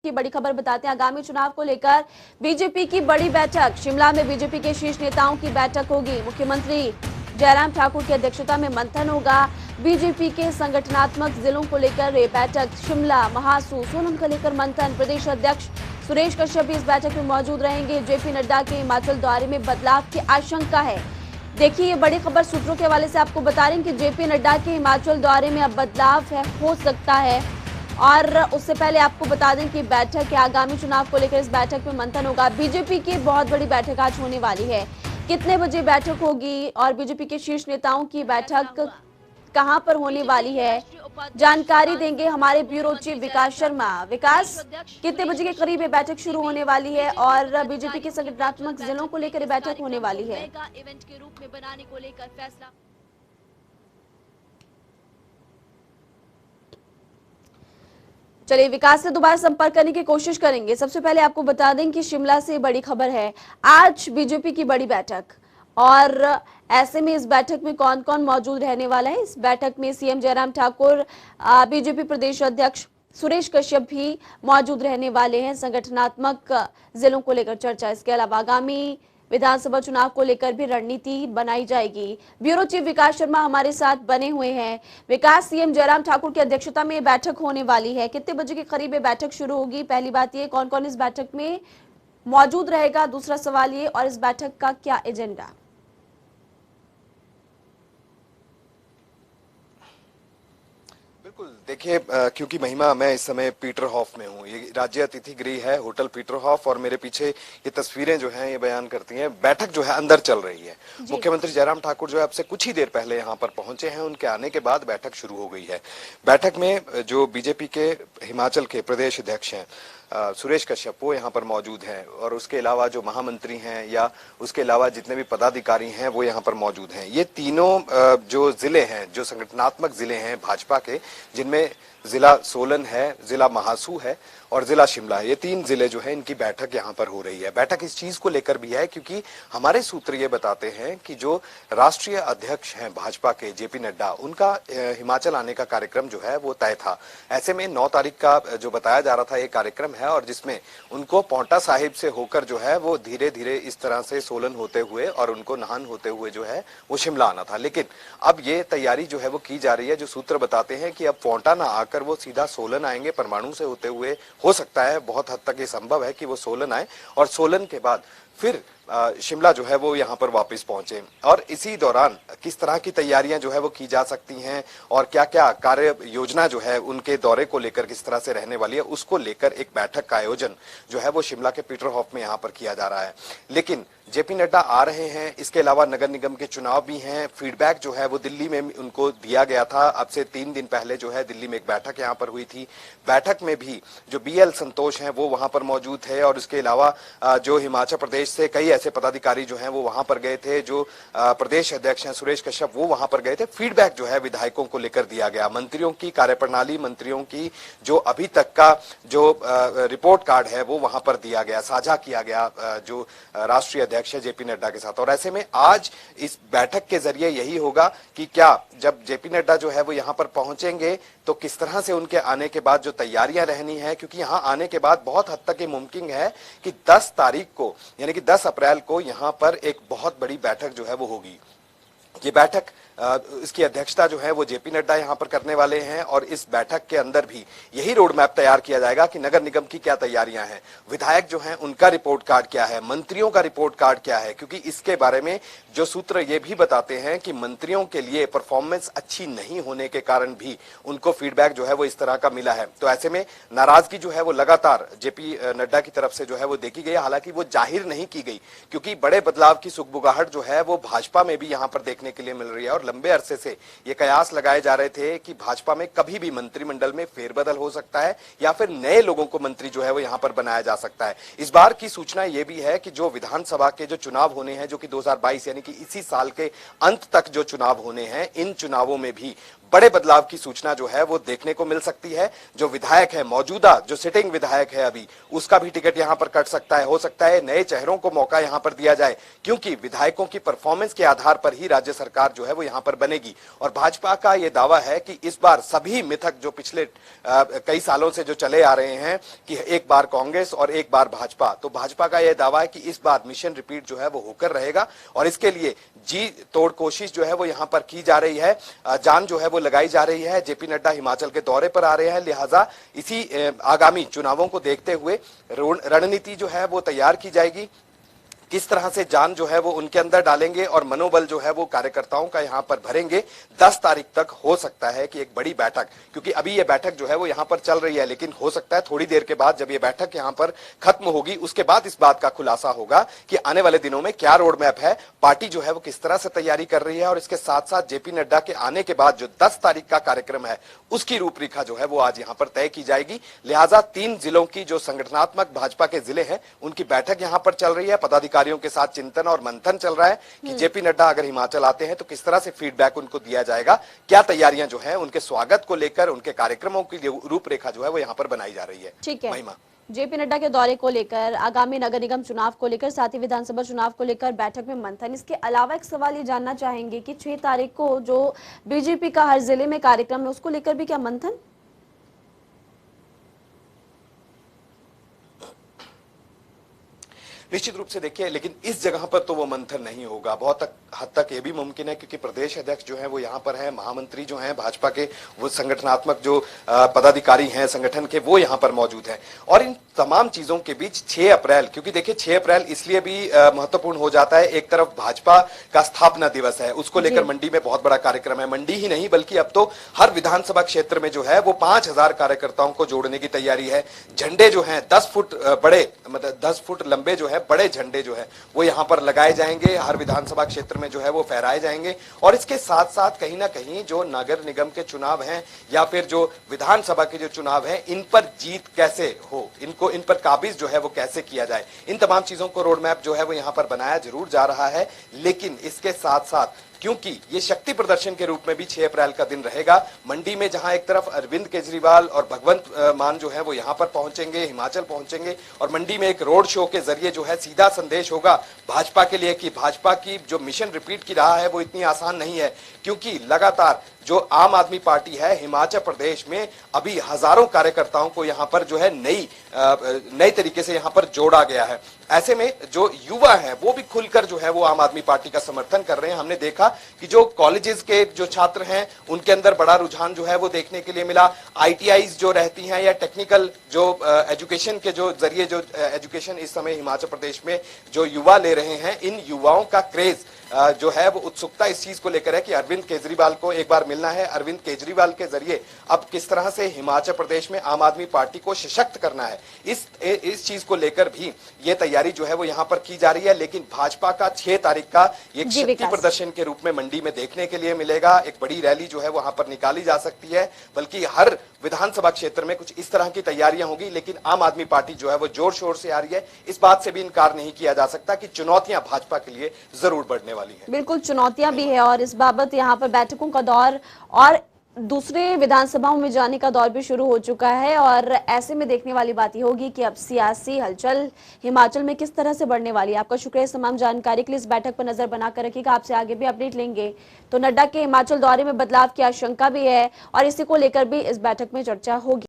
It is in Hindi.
की बड़ी खबर बताते हैं। आगामी चुनाव को लेकर बीजेपी की बड़ी बैठक। शिमला में बीजेपी के शीर्ष नेताओं की बैठक होगी। मुख्यमंत्री जयराम ठाकुर की अध्यक्षता में मंथन होगा। बीजेपी के संगठनात्मक जिलों को लेकर ये बैठक। शिमला, महासू, सोलन को लेकर मंथन। प्रदेश अध्यक्ष सुरेश कश्यप भी इस बैठक में मौजूद रहेंगे। जेपी नड्डा के हिमाचल दौरे में बदलाव की आशंका है। देखिए, ये बड़ी खबर सूत्रों के हवाले से आपको बता रहे हैं कि जेपी नड्डा के हिमाचल दौरे में अब बदलाव हो सकता है। और उससे पहले आपको बता दें कि बैठक है, आगामी चुनाव को लेकर इस बैठक में मंथन होगा। बीजेपी की बहुत बड़ी बैठक आज होने वाली है। कितने बजे बैठक होगी और बीजेपी के शीर्ष नेताओं की बैठक कहां पर होने वाली है, जानकारी देंगे हमारे ब्यूरो चीफ विकास शर्मा। विकास, कितने बजे के करीब ये बैठक शुरू होने वाली है और बीजेपी के संगठनात्मक जिलों को लेकर ये बैठक होने वाली है? इवेंट के रूप में बनाने को लेकर फैसला। चलिए, विकास से दोबारा संपर्क करने की कोशिश करेंगे। सबसे पहले आपको बता दें कि शिमला से बड़ी खबर है, आज बीजेपी की बड़ी बैठक, और ऐसे में इस बैठक में कौन कौन मौजूद रहने वाला है। इस बैठक में सीएम जयराम ठाकुर, बीजेपी प्रदेश अध्यक्ष सुरेश कश्यप भी मौजूद रहने वाले हैं। संगठनात्मक जिलों को लेकर चर्चा, इसके अलावा आगामी विधानसभा चुनाव को लेकर भी रणनीति बनाई जाएगी। ब्यूरो चीफ विकास शर्मा हमारे साथ बने हुए हैं। विकास, सीएम जयराम ठाकुर की अध्यक्षता में बैठक होने वाली है, कितने बजे के करीब ये बैठक शुरू होगी? पहली बात ये, कौन कौन इस बैठक में मौजूद रहेगा? दूसरा सवाल ये, और इस बैठक का क्या एजेंडा? बिल्कुल, देखिए, क्योंकि महिमा, मैं इस समय पीटर हॉफ में हूँ। ये राज्य अतिथि गृह है, होटल पीटर हॉफ, और मेरे पीछे ये तस्वीरें जो हैं ये बयान करती हैं बैठक जो है अंदर चल रही है। मुख्यमंत्री जयराम ठाकुर जो है अब से कुछ ही देर पहले यहाँ पर पहुंचे हैं। उनके आने के बाद बैठक शुरू हो गई है। बैठक में जो बीजेपी के हिमाचल के प्रदेश अध्यक्ष हैं सुरेश कश्यप, वो यहाँ पर मौजूद हैं, और उसके अलावा जो महामंत्री हैं या उसके अलावा जितने भी पदाधिकारी हैं वो यहाँ पर मौजूद हैं। ये तीनों जो जिले हैं, जो संगठनात्मक जिले हैं भाजपा के, जिनमें जिला सोलन है, जिला महासू है और जिला शिमला है, ये तीन जिले जो है इनकी बैठक यहाँ पर हो रही है। बैठक इस चीज को लेकर भी है क्योंकि हमारे सूत्र ये बताते हैं कि जो राष्ट्रीय अध्यक्ष हैं भाजपा के जेपी नड्डा, उनका हिमाचल आने का कार्यक्रम जो है वो तय था। ऐसे में 9 तारीख का जो बताया जा रहा था ये कार्यक्रम है, और जिसमें उनको पौंटा साहिब से होकर जो है वो धीरे धीरे इस तरह से सोलन होते हुए और उनको नाहन होते हुए जो है वो शिमला आना था। लेकिन अब ये तैयारी जो है वो की जा रही है। जो सूत्र बताते हैं कि अब पौंटा ना आकर वो सीधा सोलन आएंगे, परमाणु से होते हुए। हो सकता है, बहुत हद तक ये संभव है कि वो सोलन आए और सोलन के बाद फिर शिमला जो है वो यहाँ पर वापस पहुंचे। और इसी दौरान किस तरह की तैयारियां जो है वो की जा सकती हैं और क्या क्या कार्य योजना जो है उनके दौरे को लेकर किस तरह से रहने वाली है, उसको लेकर एक बैठक का आयोजन जो है वो शिमला के पीटर हॉफ में यहाँ पर किया जा रहा है। लेकिन जेपी नड्डा आ रहे हैं, इसके अलावा नगर निगम के चुनाव भी हैं। फीडबैक जो है वो दिल्ली में उनको दिया गया था। अब से 3 दिन पहले जो है दिल्ली में एक बैठक यहाँ पर हुई थी। बैठक में भी जो BL संतोष हैं वो वहां पर मौजूद थे, और इसके अलावा जो हिमाचल प्रदेश से कई ऐसे पदाधिकारी जो हैं वो वहां पर गए थे। जो प्रदेश अध्यक्ष हैं सुरेश कश्यप, वो वहां पर गए थे। फीडबैक जो है विधायकों को लेकर दिया गया। मंत्रियों की कार्यप्रणाली, मंत्रियों की जो अभी तक का जो रिपोर्ट कार्ड है वो वहां पर दिया गया, साझा किया गया जो राष्ट्रीय अध्यक्ष है जेपी नड्डा के साथ। और ऐसे में आज इस बैठक के जरिए यही होगा कि क्या जब जेपी नड्डा जो है वो यहाँ पर पहुंचेंगे तो किस तरह से उनके आने के बाद जो तैयारियां रहनी है, क्योंकि यहाँ आने के बाद बहुत हद तक ये मुमकिन है कि 10 तारीख को, यानी कि 10 अप्रैल को यहाँ पर एक बहुत बड़ी बैठक जो है वो होगी। ये बैठक इसकी अध्यक्षता जो है वो जेपी नड्डा यहाँ पर करने वाले हैं, और इस बैठक के अंदर भी यही रोड मैप तैयार किया जाएगा कि नगर निगम की क्या तैयारियां हैं, विधायक जो हैं उनका रिपोर्ट कार्ड क्या है, मंत्रियों का रिपोर्ट कार्ड क्या है। क्योंकि इसके बारे में जो सूत्र ये भी बताते हैं कि मंत्रियों के लिए परफॉर्मेंस अच्छी नहीं होने के कारण भी उनको फीडबैक जो है वो इस तरह का मिला है। तो ऐसे में नाराजगी जो है वो लगातार जेपी नड्डा की तरफ से जो है वो देखी गई। हालांकि वो जाहिर नहीं की गई, क्योंकि बड़े बदलाव की सुगबुगाहट जो है वो भाजपा में भी यहाँ पर देखने के लिए मिल रही है। और लंबे अरसे से ये कयास लगाए जा रहे थे कि भाजपा में कभी भी मंत्रिमंडल में फेरबदल हो सकता है या फिर नए लोगों को मंत्री जो है वो यहां पर बनाया जा सकता है। इस बार की सूचना ये भी है कि जो विधानसभा के जो चुनाव होने हैं, जो कि 2022 यानी कि इसी साल के अंत तक जो चुनाव होने हैं, इन चुनावों में भी बड़े बदलाव की सूचना जो है वो देखने को मिल सकती है। जो विधायक है, मौजूदा जो सिटिंग विधायक है अभी, उसका भी टिकट यहां पर कट सकता है। हो सकता है नए चेहरों को मौका यहां पर दिया जाए, क्योंकि विधायकों की परफॉर्मेंस के आधार पर ही राज्य सरकार जो है वो यहां पर बनेगी। और भाजपा का यह दावा है कि इस बार सभी मिथक जो पिछले कई सालों से जो चले आ रहे हैं कि एक बार कांग्रेस और एक बार भाजपा, तो भाजपा का यह दावा है कि इस बार मिशन रिपीट जो है वो होकर रहेगा और इसके लिए जी तोड़ कोशिश जो है वो यहां पर की जा रही है, जान जो है वो लगाई जा रही है। जेपी नड्डा हिमाचल के दौरे पर आ रहे हैं, लिहाजा इसी आगामी चुनावों को देखते हुए रणनीति जो है वो तैयार की जाएगी। किस तरह से जान जो है वो उनके अंदर डालेंगे और मनोबल जो है वो कार्यकर्ताओं का यहां पर भरेंगे। 10 तारीख तक हो सकता है कि एक बड़ी बैठक, क्योंकि अभी ये बैठक जो है वो यहां पर चल रही है, लेकिन हो सकता है थोड़ी देर के बाद जब ये बैठक यहां पर खत्म होगी उसके बाद इस बात का खुलासा होगा कि आने वाले दिनों में क्या रोड मैप है, पार्टी जो है वो किस तरह से तैयारी कर रही है। और इसके साथ साथ जेपी नड्डा के आने के बाद जो 10 तारीख का कार्यक्रम है उसकी रूपरेखा जो है वो आज यहां पर तय की जाएगी। लिहाजा 3 जिलों की जो संगठनात्मक भाजपा के जिले हैं उनकी बैठक यहां पर चल रही है। पदाधिकारियों के साथ चिंतन और मंथन चल रहा है कि जेपी नड्डा अगर हिमाचल आते हैं तो किस तरह से फीडबैक उनको दिया जाएगा, क्या तैयारियां जो है उनके स्वागत को लेकर, उनके कार्यक्रमों की रूपरेखा जो है वो यहां पर बनाई जा रही है। ठीक है, महिमा, जेपी नड्डा के दौरे को लेकर, आगामी नगर निगम चुनाव को लेकर, साथ ही विधानसभा चुनाव को लेकर बैठक में मंथन। इसके अलावा एक सवाल ये जानना चाहेंगे कि 6 तारीख को जो बीजेपी का हर जिले में कार्यक्रम है उसको लेकर भी क्या मंथन? निश्चित रूप से देखिए, लेकिन इस जगह पर तो वो मंथन नहीं होगा। बहुत हद तक ये भी मुमकिन है क्योंकि प्रदेश अध्यक्ष जो है वो यहाँ पर है, महामंत्री जो हैं भाजपा के, वो संगठनात्मक जो पदाधिकारी हैं संगठन के, वो यहाँ पर मौजूद हैं। और इन तमाम चीजों के बीच 6 अप्रैल, क्योंकि देखिए 6 अप्रैल इसलिए भी महत्वपूर्ण हो जाता है, एक तरफ भाजपा का स्थापना दिवस है, उसको लेकर मंडी में बहुत बड़ा कार्यक्रम है। मंडी ही नहीं बल्कि अब तो हर विधानसभा क्षेत्र में जो है वो 5000 कार्यकर्ताओं को जोड़ने की तैयारी है। झंडे जो है 10 फुट बड़े, मतलब 10 फुट लंबे जो है बड़े झंडे जो है वो यहां पर लगाए जाएंगे, हर विधानसभा क्षेत्र में जो है वो फहराए जाएंगे। और इसके साथ साथ कहीं ना कहीं जो नगर निगम के चुनाव हैं या फिर जो विधानसभा के जो चुनाव हैं, इन पर जीत कैसे हो, इन पर काबिज जो है वो कैसे किया जाए, इन तमाम चीजों को रोड मैप जो है वो यहां पर बनाया जरूर जा रहा है। लेकिन इसके साथ साथ क्योंकि ये शक्ति प्रदर्शन के रूप में भी 6 अप्रैल का दिन रहेगा, मंडी में जहां एक तरफ अरविंद केजरीवाल और भगवंत मान जो है वो यहां पर पहुंचेंगे, हिमाचल पहुंचेंगे, और मंडी में एक रोड शो के जरिए जो है सीधा संदेश होगा भाजपा के लिए कि भाजपा की जो मिशन रिपीट की राह है वो इतनी आसान नहीं है, क्योंकि लगातार जो आम आदमी पार्टी है हिमाचल प्रदेश में अभी हजारों कार्यकर्ताओं को यहां पर जो है नई तरीके से यहां पर जोड़ा गया है। ऐसे में जो युवा हैं वो भी खुलकर जो है वो आम आदमी पार्टी का समर्थन कर रहे हैं। हमने देखा कि जो कॉलेजेस के जो छात्र हैं उनके अंदर बड़ा रुझान जो है वो देखने के लिए मिला। आईटीआईज जो रहती हैं या टेक्निकल जो एजुकेशन के जो जरिए जो एजुकेशन इस समय हिमाचल प्रदेश में जो युवा ले रहे हैं, इन युवाओं का क्रेज जो है वो उत्सुकता इस चीज को लेकर है कि अरविंद केजरीवाल को एक बार मिलना है। अरविंद केजरीवाल के जरिए अब किस तरह से हिमाचल प्रदेश में आम आदमी पार्टी को सशक्त करना है, इस चीज को लेकर भी ये तैयारी जो है वो यहां पर की जा रही है। लेकिन भाजपा का 6 तारीख का एक शक्ति प्रदर्शन के रूप में मंडी में देखने के लिए मिलेगा। एक बड़ी रैली जो है वहां पर निकाली जा सकती है, बल्कि हर विधानसभा क्षेत्र में कुछ इस तरह की तैयारियां होगी। लेकिन आम आदमी पार्टी जो है वो जोर शोर से आ रही है। इस बात से भी इनकार नहीं किया जा सकता कि चुनौतियां भाजपा के लिए जरूर बढ़ने वाली है। बिल्कुल चुनौतियां भी है और इस बाबत यहाँ पर बैठकों का दौर और दूसरे विधानसभाओं में जाने का दौर भी शुरू हो चुका है। और ऐसे में देखने वाली बात ये होगी कि अब सियासी हलचल हिमाचल में किस तरह से बढ़ने वाली है। आपका शुक्रिया इस तमाम जानकारी के लिए। इस बैठक पर नजर बनाकर रखिएगा, आपसे आगे भी अपडेट लेंगे। तो नड्डा के हिमाचल दौरे में बदलाव की आशंका भी है और इसी को लेकर भी इस बैठक में चर्चा होगी।